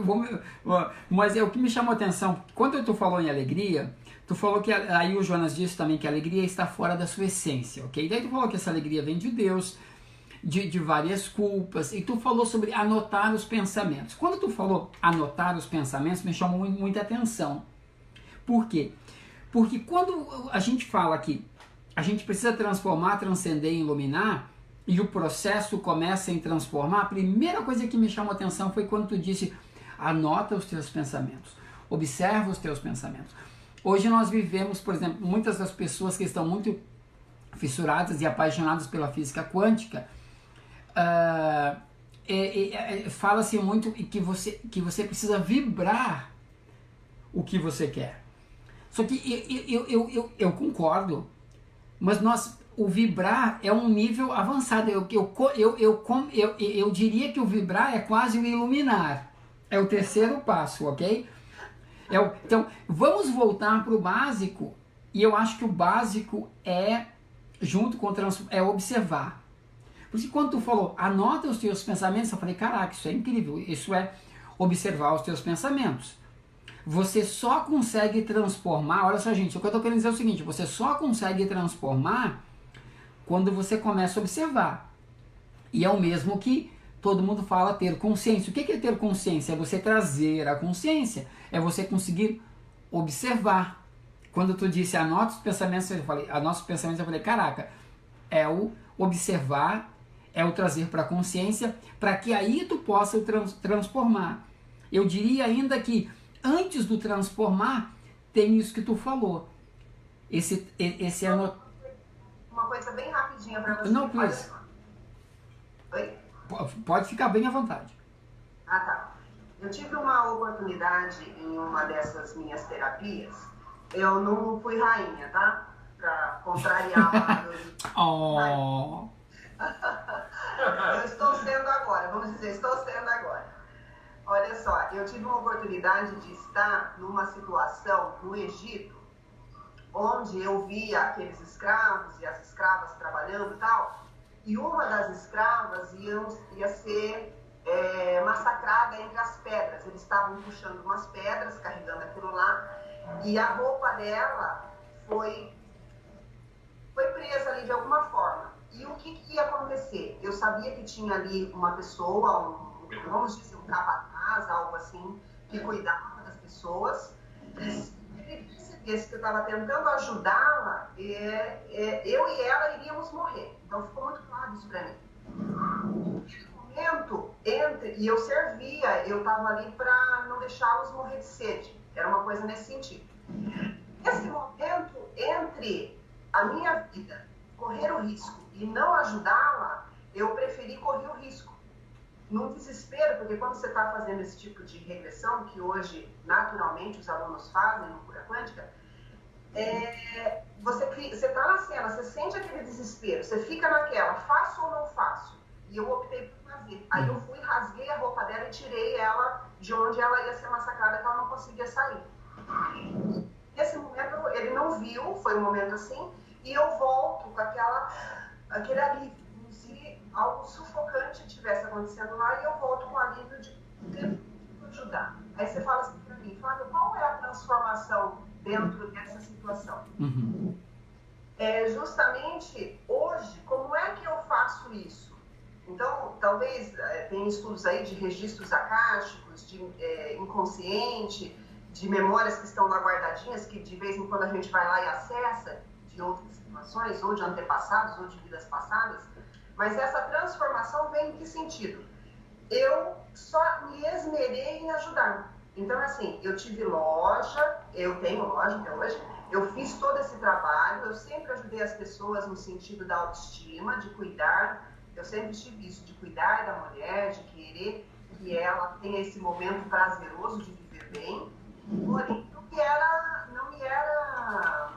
Speaker 1: mas o que me chamou a atenção, quando tu falou em alegria, tu falou que, aí o Jonas disse também que a alegria está fora da sua essência, ok? Daí tu falou que essa alegria vem de Deus, de várias culpas, e tu falou sobre anotar os pensamentos. Quando tu falou anotar os pensamentos, me chamou muita atenção. Por quê? Porque quando a gente fala que a gente precisa transformar, transcender e iluminar, e o processo começa em transformar, a primeira coisa que me chamou a atenção foi quando tu disse, anota os teus pensamentos, observa os teus pensamentos. Hoje nós vivemos, por exemplo, muitas das pessoas que estão muito fissuradas e apaixonadas pela física quântica, fala-se muito que você precisa vibrar o que você quer. Só que eu concordo, mas o vibrar é um nível avançado. Eu diria que o vibrar é quase o iluminar. É o terceiro passo, ok? Então, vamos voltar para o básico. E eu acho que o básico junto com o observar. Por isso, quando tu falou, anota os teus pensamentos, eu falei, caraca, isso é incrível. Isso é observar os teus pensamentos. Você só consegue transformar, olha só, gente, o que eu estou querendo dizer é o seguinte, você só consegue transformar quando você começa a observar. E é o mesmo que todo mundo fala ter consciência. O que é ter consciência? É você trazer a consciência, é você conseguir observar. Quando tu disse anota os pensamentos, eu falei, caraca, é o observar, é o trazer para a consciência, para que aí tu possa transformar. Eu diria ainda que antes do transformar, tem isso que tu falou.
Speaker 2: Uma coisa bem rapidinha para você.
Speaker 1: Não, please.
Speaker 2: Oi?
Speaker 1: Pode ficar bem à vontade.
Speaker 2: Ah, tá. Eu tive uma oportunidade em uma dessas minhas terapias. Eu não fui rainha, tá? Para contrariar a Eu estou sendo agora, vamos dizer, estou sendo agora. Olha só, eu tive uma oportunidade de estar numa situação no Egito, onde eu via aqueles escravos e as escravas trabalhando e tal, e uma das escravas ia ser massacrada entre as pedras. Eles estavam puxando umas pedras, carregando aquilo lá, e a roupa dela foi presa ali de alguma forma. E o que ia acontecer? Eu sabia que tinha ali uma pessoa, vamos dizer, um capataz, algo assim, que cuidava das pessoas. E se ele percebesse que eu estava tentando ajudá-la, eu e ela iríamos morrer. Então ficou muito claro isso para mim. E eu servia, eu estava ali para não deixá-los morrer de sede. Era uma coisa nesse sentido. Nesse momento, entre a minha vida correr o risco e não ajudá-la, eu preferi correr o risco. Num desespero, porque quando você está fazendo esse tipo de regressão, que hoje, naturalmente, os alunos fazem no Cura Quântica, você está na cena, você sente aquele desespero, você fica naquela, faço ou não faço? E eu optei por fazer. Aí eu fui, rasguei a roupa dela e tirei ela de onde ela ia ser massacrada, que ela não conseguia sair. Nesse momento, ele não viu, foi um momento assim, e eu volto com aquele alívio, como se algo sufocante estivesse acontecendo lá, e eu volto com o alívio de ter que ajudar. Aí você fala assim para mim, Flávio, qual é a transformação dentro dessa situação? Justamente hoje, como é que eu faço isso? Então, talvez tem estudos aí de registros akáshicos, de inconsciente, de memórias que estão lá guardadinhas, que de vez em quando a gente vai lá e acessa, de outras situações, ou de antepassados, ou de vidas passadas. Mas essa transformação vem em que sentido? Eu só me esmerei em ajudar. Então, assim, eu tive loja, eu tenho loja até hoje, eu fiz todo esse trabalho, eu sempre ajudei as pessoas no sentido da autoestima, de cuidar. Eu sempre tive isso, de cuidar da mulher, de querer que ela tenha esse momento prazeroso de viver bem. Porém, não me era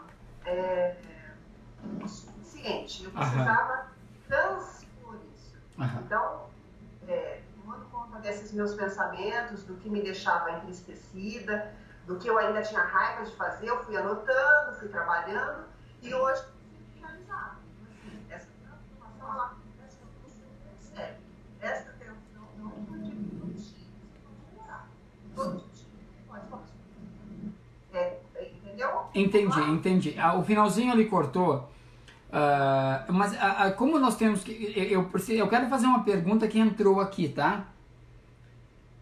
Speaker 2: o suficiente. Eu precisava transpor isso. Então, tomando conta desses meus pensamentos, do que me deixava entristecida, do que eu ainda tinha raiva de fazer, eu fui anotando, fui trabalhando, e hoje eu fui realizada. Essa transformação, ela acontece quando você percebe. Presta atenção, não no dia, todo dia pode falar. Entendeu?
Speaker 1: Entendi. O finalzinho ele cortou, mas como nós temos que... Eu quero fazer uma pergunta que entrou aqui, tá?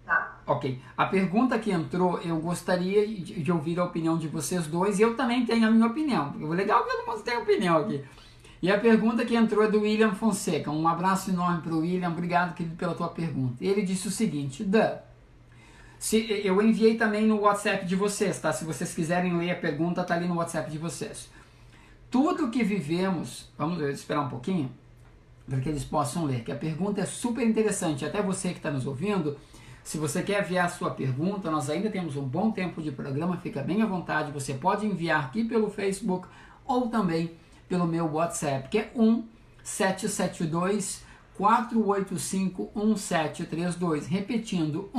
Speaker 2: Tá.
Speaker 1: Ok. A pergunta que entrou, eu gostaria de ouvir a opinião de vocês dois, e eu também tenho a minha opinião. O legal é que todo mundo tem opinião aqui. E a pergunta que entrou é do William Fonseca. Um abraço enorme para o William. Obrigado, querido, pela tua pergunta. Ele disse o seguinte: eu enviei também no WhatsApp de vocês, tá? Se vocês quiserem ler a pergunta, tá ali no WhatsApp de vocês. Tudo que vivemos... Vamos esperar um pouquinho para que eles possam ler, que a pergunta é super interessante. Até você que está nos ouvindo, se você quer enviar a sua pergunta, nós ainda temos um bom tempo de programa, fica bem à vontade. Você pode enviar aqui pelo Facebook ou também pelo meu WhatsApp, que é 1-772-485-1732. Repetindo,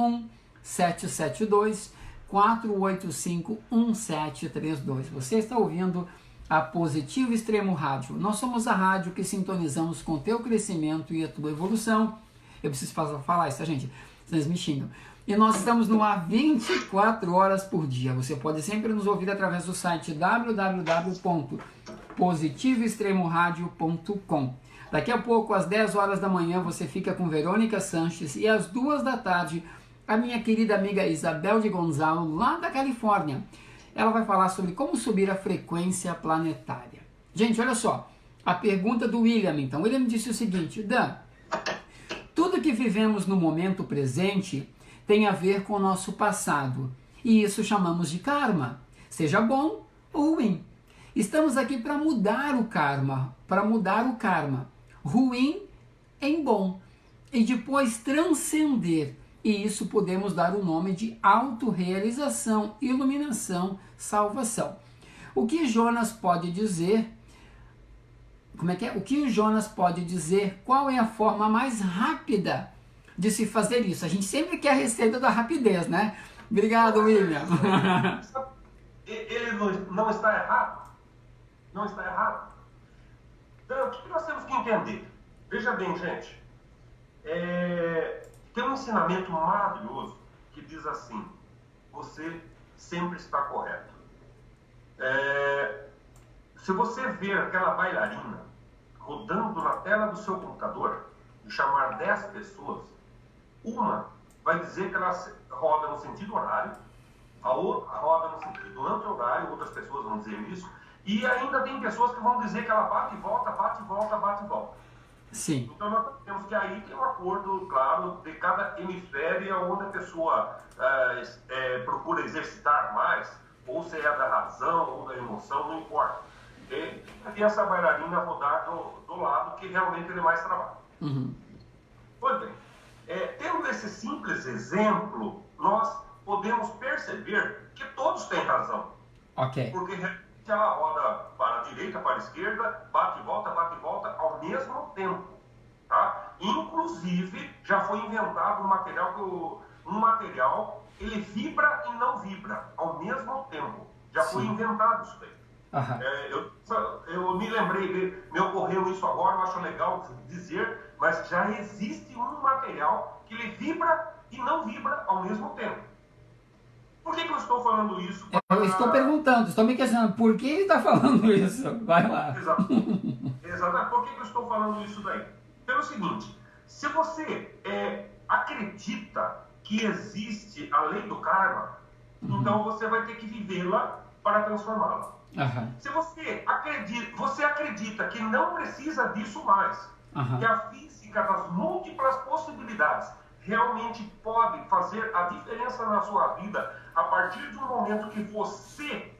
Speaker 1: 1-772-485-1732. Você está ouvindo a Positivo Extremo Rádio. Nós somos a rádio que sintonizamos com o teu crescimento e a tua evolução. Eu preciso falar isso, tá, gente? Vocês me xingam. E nós estamos no ar 24 horas por dia. Você pode sempre nos ouvir através do site www.positivoextremoradio.com. Daqui a pouco, às 10 horas da manhã, você fica com Verônica Sanches, e às 2 da tarde, a minha querida amiga Isabel de Gonzalo, lá da Califórnia. Ela vai falar sobre como subir a frequência planetária. Gente, olha só, a pergunta do William, então. William disse o seguinte: Dan, tudo que vivemos no momento presente tem a ver com o nosso passado, e isso chamamos de karma, seja bom ou ruim. Estamos aqui para mudar o karma, ruim em bom, e depois transcender. E isso podemos dar o nome de autorrealização, iluminação, salvação. O que Jonas pode dizer como é que é? O que o Jonas pode dizer? Qual é a forma mais rápida de se fazer isso? A gente sempre quer a receita da rapidez, né? Obrigado, William.
Speaker 3: Ele não está errado. Não está errado. Então, o que nós temos que entender? Veja bem, gente. Tem um ensinamento maravilhoso que diz assim: você sempre está correto. Se você ver aquela bailarina rodando na tela do seu computador e chamar 10 pessoas, uma vai dizer que ela roda no sentido horário, a outra roda no sentido anti-horário, outras pessoas vão dizer isso, e ainda tem pessoas que vão dizer que ela bate e volta, bate e volta, bate e volta.
Speaker 1: Sim.
Speaker 3: Então nós temos que aí ter um acordo, claro, de cada hemisfério onde a pessoa procura exercitar mais, ou se é da razão ou da emoção, não importa. E essa bailarina rodar do lado que realmente ele mais trabalha.
Speaker 1: Uhum.
Speaker 3: Pois bem, tendo esse simples exemplo, nós podemos perceber que todos têm razão.
Speaker 1: Ok.
Speaker 3: Porque ela roda para a direita, para a esquerda, bate e volta ao mesmo tempo. Tá? Inclusive, já foi inventado um material, ele vibra e não vibra ao mesmo tempo. Já Sim. Foi inventado isso daí. Eu me lembrei, me ocorreu isso agora, eu acho legal dizer, mas já existe um material que ele vibra e não vibra ao mesmo tempo. Por que eu estou falando isso?
Speaker 1: Eu estou perguntando, estou me questionando, por que ele está falando isso? Vai lá.
Speaker 3: Exato. Por que eu estou falando isso daí? Pelo seguinte, se você acredita que existe a lei do karma, então você vai ter que vivê-la para transformá-la. Se você acredita que não precisa disso mais, que a física das múltiplas possibilidades realmente pode fazer a diferença na sua vida a partir de um momento que você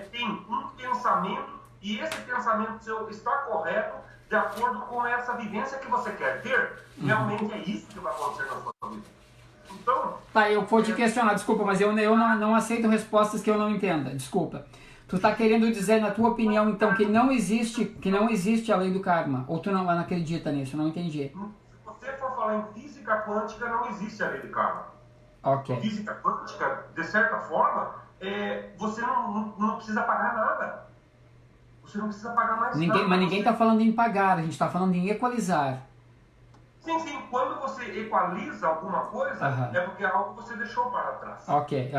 Speaker 3: tem um pensamento e esse pensamento seu está correto de acordo com essa vivência que você quer ter, realmente é isso que vai acontecer na sua vida. Então...
Speaker 1: Tá, eu vou te questionar, desculpa, mas eu não aceito respostas que eu não entenda, desculpa. Tu está querendo dizer, na tua opinião, então, que não existe a lei do karma? Ou tu não acredita nisso? Não entendi.
Speaker 3: Se você for falar em física quântica, não existe a lei do karma.
Speaker 1: Ok.
Speaker 3: Física quântica, de certa forma, você não precisa pagar nada. Você não precisa pagar mais nada.
Speaker 1: Mas ninguém está falando em pagar, a gente está falando em equalizar.
Speaker 3: Sim. Quando você equaliza alguma coisa, é porque algo você deixou para trás.
Speaker 1: Ok,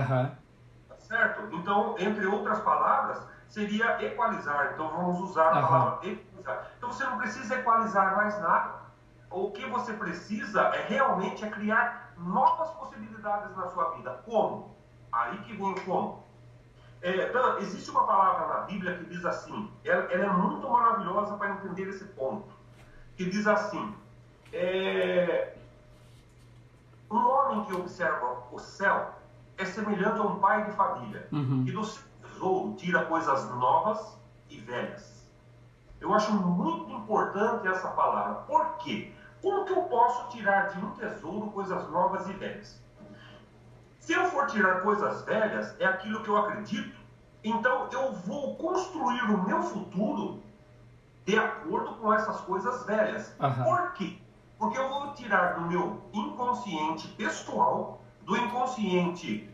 Speaker 3: Certo? Então, entre outras palavras, seria equalizar. Então, vamos usar a palavra equalizar. Então, você não precisa equalizar mais nada. O que você precisa realmente criar novas possibilidades na sua vida. Como? Aí que vem o como. Então, existe uma palavra na Bíblia que diz assim, ela é muito maravilhosa para entender esse ponto, que diz assim, um homem que observa o céu é semelhante a um pai de família, que do seu tesouro tira coisas novas e velhas. Eu acho muito importante essa palavra. Por quê? Como que eu posso tirar de um tesouro coisas novas e velhas? Se eu for tirar coisas velhas, é aquilo que eu acredito, então eu vou construir o meu futuro de acordo com essas coisas velhas. Por quê? Porque eu vou tirar do meu inconsciente pessoal, do inconsciente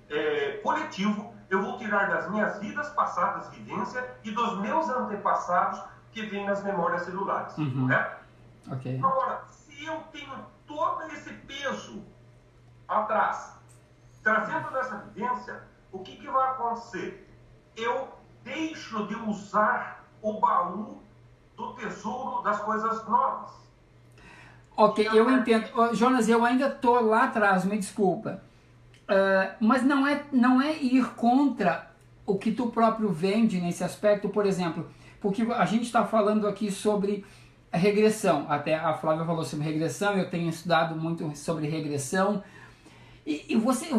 Speaker 3: coletivo, eu vou tirar das minhas vidas passadas, vivência, e dos meus antepassados que vêm nas memórias celulares. Correto?
Speaker 1: Okay.
Speaker 3: Agora, se eu tenho todo esse peso atrás, trazendo dessa vivência, o que vai acontecer? Eu deixo de usar o baú do tesouro das coisas novas.
Speaker 1: Ok, eu entendo. Jonas, eu ainda estou lá atrás, me desculpa. Mas não é ir contra o que tu próprio vende nesse aspecto, por exemplo, porque a gente está falando aqui sobre regressão. Até a Flávia falou sobre regressão, eu tenho estudado muito sobre regressão. E você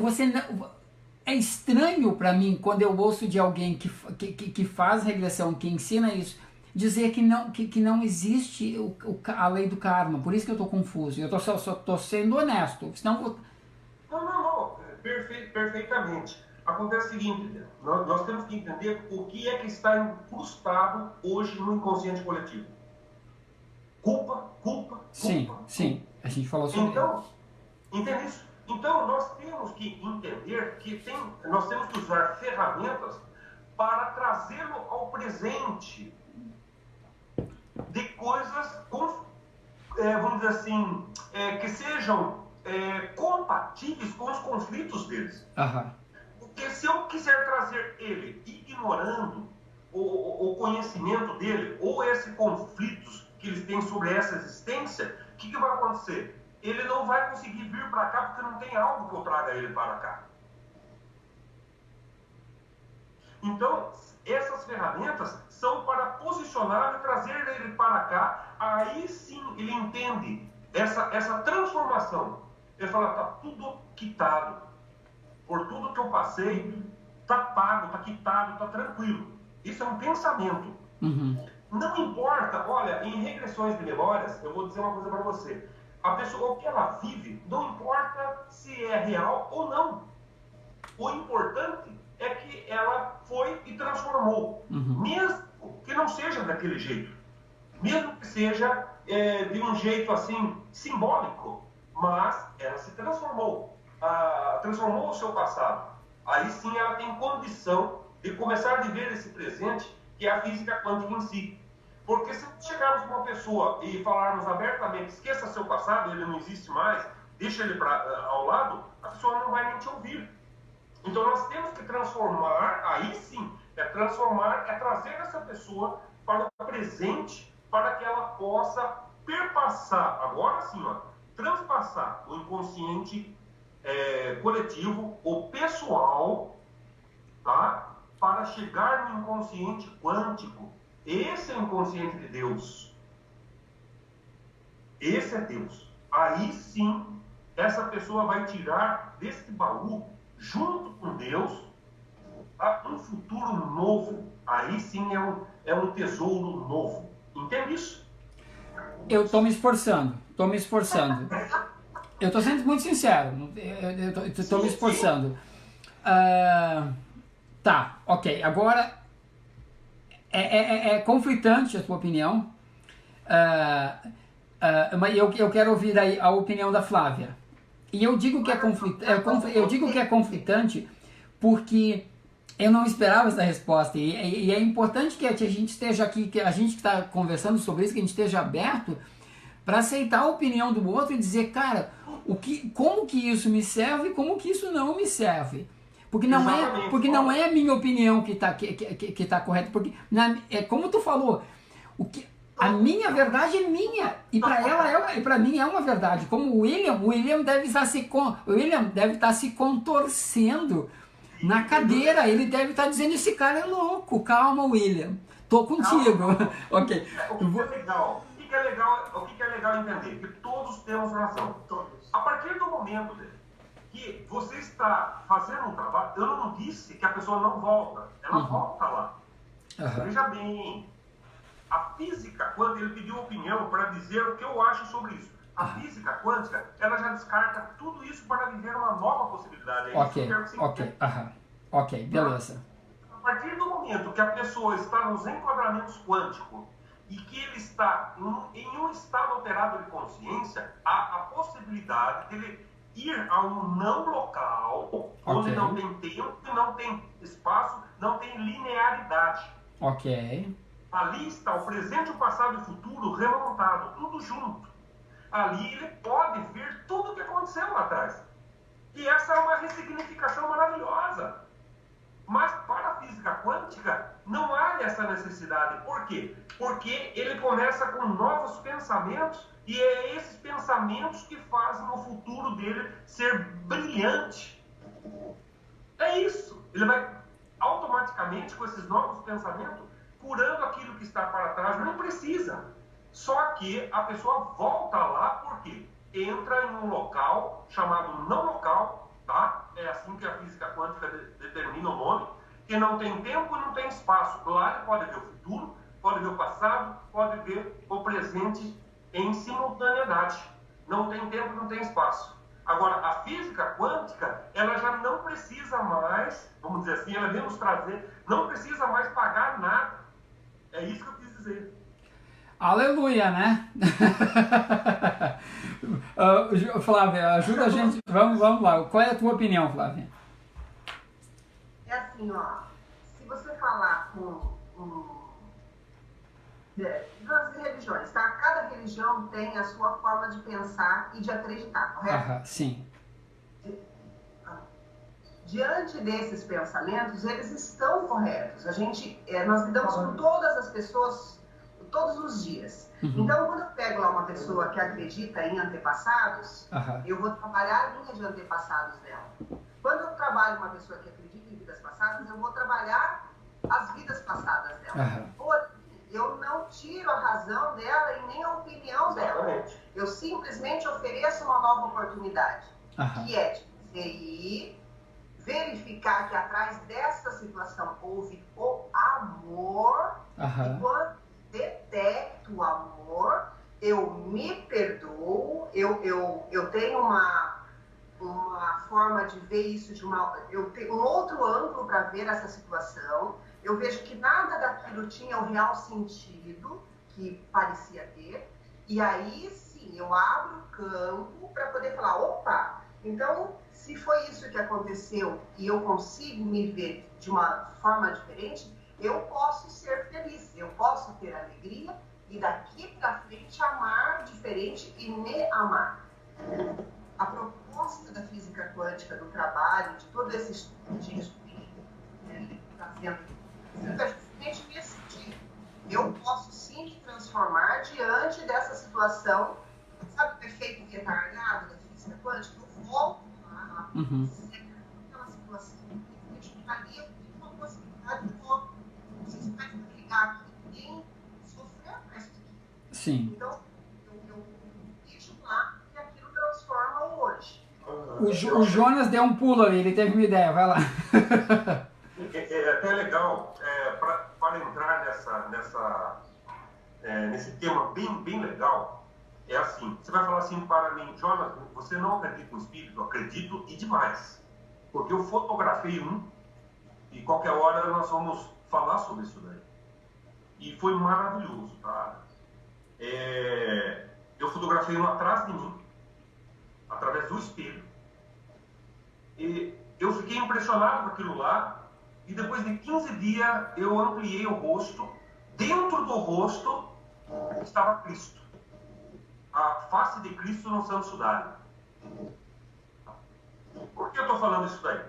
Speaker 1: é estranho para mim quando eu ouço de alguém que faz regressão, que ensina isso, dizer que não existe a lei do karma. Por isso que eu estou confuso. Eu só estou sendo honesto. Senão...
Speaker 3: Não. Perfeitamente. Acontece o seguinte, nós temos que entender o que é que está incrustado hoje no inconsciente coletivo. culpa.
Speaker 1: Sim, a gente falou sobre
Speaker 3: então, entende isso? Então, nós temos que entender que nós temos que usar ferramentas para trazê-lo ao presente de coisas, vamos dizer assim, que sejam compatíveis com os conflitos deles. Porque se eu quiser trazer ele ignorando o conhecimento dele, ou esses conflitos que eles têm sobre essa existência, o que vai acontecer? Ele não vai conseguir vir para cá porque não tem algo que eu traga ele para cá. Então, essas ferramentas são para posicionar e trazer ele para cá. Aí sim ele entende essa transformação. Ele fala, está tudo quitado. Por tudo que eu passei, está pago, está quitado, está tranquilo. Isso é um pensamento. Não importa, olha, em regressões de memórias, eu vou dizer uma coisa para você. A pessoa, o que ela vive, não importa se é real ou não. O importante é que ela foi e transformou. Mesmo que não seja daquele jeito. Mesmo que seja de um jeito assim, simbólico. Mas ela se transformou. Transformou o seu passado. Aí sim ela tem condição de começar a viver esse presente, que é a física quântica em si. Porque se chegarmos com uma pessoa e falarmos abertamente, esqueça seu passado, ele não existe mais, deixa ele ao lado, a pessoa não vai nem te ouvir. Então nós temos que transformar, aí sim, transformar, trazer essa pessoa para o presente, para que ela possa perpassar, agora sim, transpassar o inconsciente coletivo ou pessoal, tá? Para chegar no inconsciente quântico. Esse é o inconsciente de Deus. Esse é Deus. Aí sim, essa pessoa vai tirar desse baú, junto com Deus, um futuro novo. Aí sim é um tesouro novo. Entende isso?
Speaker 1: Eu estou me esforçando. Eu estou sendo muito sincero. Eu estou me esforçando. Tá, ok. Agora, é conflitante a sua opinião. Mas eu quero ouvir aí a opinião da Flávia. E eu digo que é conflitante porque eu não esperava essa resposta. E é importante que a gente esteja aqui, que a gente que está conversando sobre isso, que a gente esteja aberto para aceitar a opinião do outro e dizer, cara, como que isso me serve e como que isso não me serve. Porque não é a minha opinião que tá correta. Porque é como tu falou, a minha verdade é minha e para ela e para mim é uma verdade. Como o William deve estar se contorcendo na cadeira. Ele deve estar dizendo, esse cara é louco. Calma, William. Tô contigo. Ok.
Speaker 3: O que é legal entender? Que todos temos razão. Todos. A partir do momento que você está fazendo um trabalho, eu não disse que a pessoa não volta. Ela volta lá. Veja bem, a física, quando ele pediu opinião para dizer o que eu acho sobre isso, a física quântica, ela já descarta tudo isso para viver uma nova possibilidade.
Speaker 1: Ok, beleza.
Speaker 3: A partir do momento que a pessoa está nos enquadramentos quânticos e que ele está em um estado alterado de consciência, há a possibilidade dele ir a um não local, onde não tem tempo, não tem espaço, não tem linearidade. Ali está o presente, o passado e o futuro remontado, tudo junto. Ali ele pode ver tudo o que aconteceu lá atrás. E essa é uma ressignificação maravilhosa. Mas para a física quântica não há essa necessidade. Por quê? Porque ele começa com novos pensamentos e é esses pensamentos que fazem o futuro dele ser brilhante. É isso. Ele vai automaticamente, com esses novos pensamentos, curando aquilo que está para trás. Não precisa. Só que a pessoa volta lá porque entra em um local chamado não local, tá? É assim que a física quântica determina o nome, que não tem tempo e não tem espaço. Lá ele pode ver o futuro, pode ver o passado, pode ver o presente em simultaneidade. Não tem tempo, não tem espaço. Agora, a física quântica, ela já não precisa mais, vamos dizer assim, ela vem nos trazer, não precisa mais pagar nada. É isso que eu quis dizer.
Speaker 1: Aleluia, né? Flávia, ajuda a gente. Vamos lá. Qual é a tua opinião, Flávia?
Speaker 2: É assim, ó. Se você falar com das religiões, tá? Cada religião tem a sua forma de pensar e de acreditar, correto?
Speaker 1: Sim.
Speaker 2: Diante desses pensamentos, eles estão corretos. Nós lidamos com todas as pessoas todos os dias. Então, quando eu pego lá uma pessoa que acredita em antepassados, eu vou trabalhar a linha de antepassados dela. Quando eu trabalho uma pessoa que acredita em vidas passadas, eu vou trabalhar as vidas passadas dela. Eu não tiro a razão dela e nem a opinião dela. Eu simplesmente ofereço uma nova oportunidade, que é de você ir, verificar que atrás dessa situação houve o amor, e quando detecto o amor, eu me perdoo, eu tenho uma forma de ver isso, eu tenho um outro ângulo para ver essa situação. Eu vejo que nada daquilo tinha o real sentido que parecia ter, e aí sim, eu abro o campo para poder falar, opa, então se foi isso que aconteceu e eu consigo me ver de uma forma diferente, eu posso ser feliz, eu posso ter alegria e daqui para frente amar diferente e me amar. A proposta da física quântica, do trabalho, de todo esse estudo que a gente está fazendo, é justamente nesse sentido. Eu posso sim me transformar diante dessa situação, sabe o efeito retardado da física quântica? Eu volto lá, aquela situação, ali eu tenho uma possibilidade de volta. Vocês vai ligar aqui, ninguém sofreu mais do que eu.
Speaker 1: Sim.
Speaker 2: Então, eu deixo lá e aquilo transforma o hoje.
Speaker 1: O Jonas deu um pulo ali, ele teve uma ideia, vai lá.
Speaker 3: É até legal, para entrar nesse tema bem legal, é assim, você vai falar assim para mim, Jonas, você não acredita no espírito? Eu acredito e demais, porque eu fotografei e qualquer hora nós vamos falar sobre isso daí. E foi maravilhoso, tá? Eu fotografei atrás de mim, através do espelho. E eu fiquei impressionado com aquilo lá, e depois de 15 dias eu ampliei o rosto. Dentro do rosto estava Cristo. A face de Cristo no Santo Sudário. Por que eu estou falando isso daí?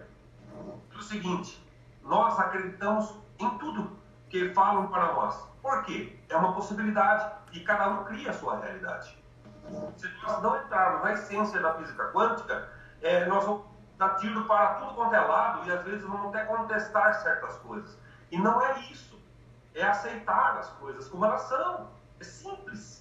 Speaker 3: É o seguinte, nós acreditamos em tudo que falam para nós. Por quê? É uma possibilidade e cada um cria a sua realidade. Se nós não entrarmos na essência da física quântica, nós vamos dar tiro para tudo quanto é lado e às vezes vamos até contestar certas coisas. E não é isso. É aceitar as coisas como elas são. É simples.